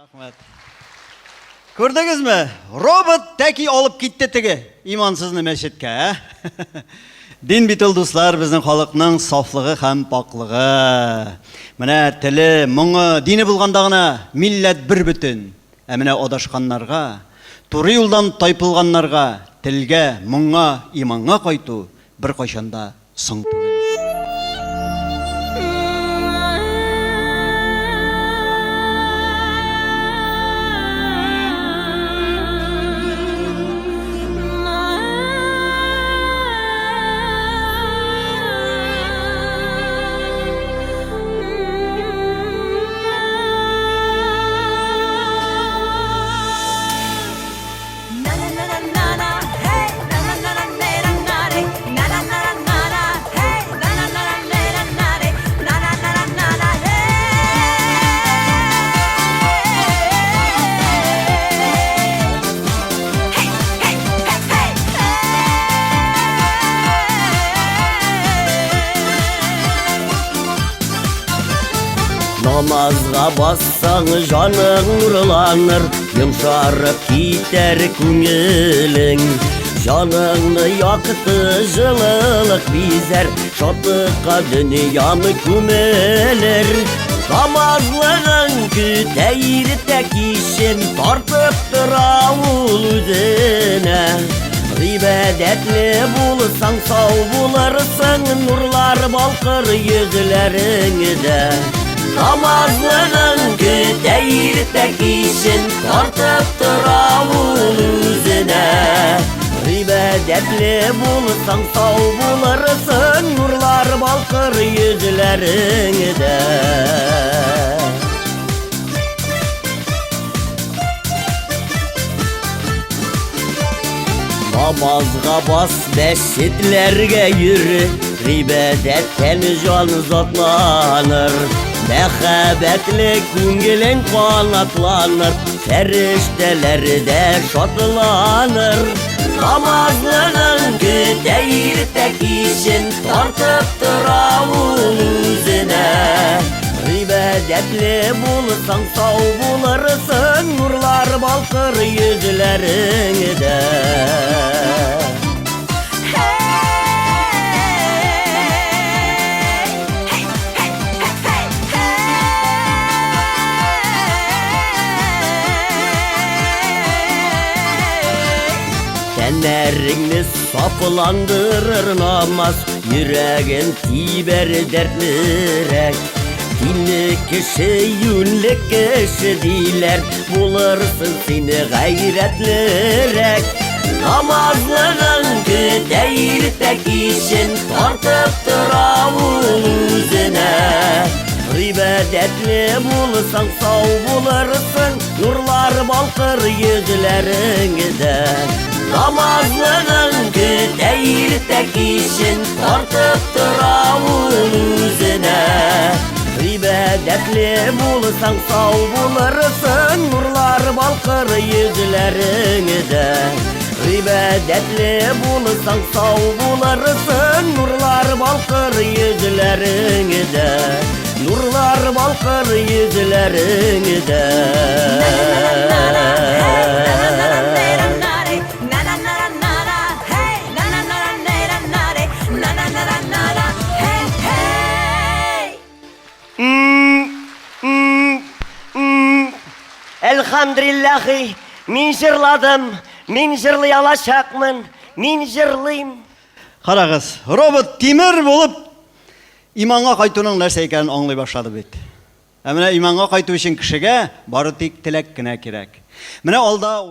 Рахмет. Көрдіңізме? Робот тәки алып кетті теге имансызны мәчеткә. Дин бит ул дуслар безнең халыкның сафлыгы һәм паклыгы. Менә теле, моңы, дине булганда гына милләт бер бөтен. Ә менә адашканнарга, туры юлдан тайпылганнарга, телгә, моңга, иманга кайту бер кайчанда соң түгел. Namazga bassan canın nurlanır, yumşarıp gider көңілің. Canını yaktı жылылық bizler, şadlıkka dünyamı kömelir. Namazlığın küteyir tek işin, tartıp tıravul üzene. İbadetli bulsan sağ bularsan, nurlar balkır yüzlerinde. Namazlığın küteyir tek işin, tartıp tıravul üzene. İbadetli bulsan sağ bularsan, nurlar balkır yüzlerinde. Namazga bas, mescidlerge yürü, ibadetten can zatlanır. Mehabetli көңілің kanatlanır, ferişteler de şadlanır. Namazlığın küteyir tek işin, tartıp tıravul üzene. İbadetli bulsan sağ bularsan, nurlar balkır yüzlerinde. Tenlerini saflandırır namaz, yüreğin tiber dertlirek. Dinli kişi, yünlük kişi diler, bulursun seni gayretlirek. Namazlığın küteyir tek işin, tartıp tıravul üzene. İbadetli bulsan sağ bularsan, nurlar balkır yüzlerinde. Namazlığın küteyir tek işin, tartıp tıravul üzene. İbadetli bulsan sağ bularsan, nurlar balkır yüzlerinde. İbadetli bulsan sağ bularsan, nurlar balkır yüzlerinde. Nurlar balkır yüzlerinde. Elhamdülillahi, min jırladım, min jırlay alacakmın, min jırlayım. Қарағыз, робот темір болып, иманға қайтуның нәрсе екенін аңлай башлады бит. Менә иманға қайту үшін кішіге бары тек тілек кенә керек. Менә алда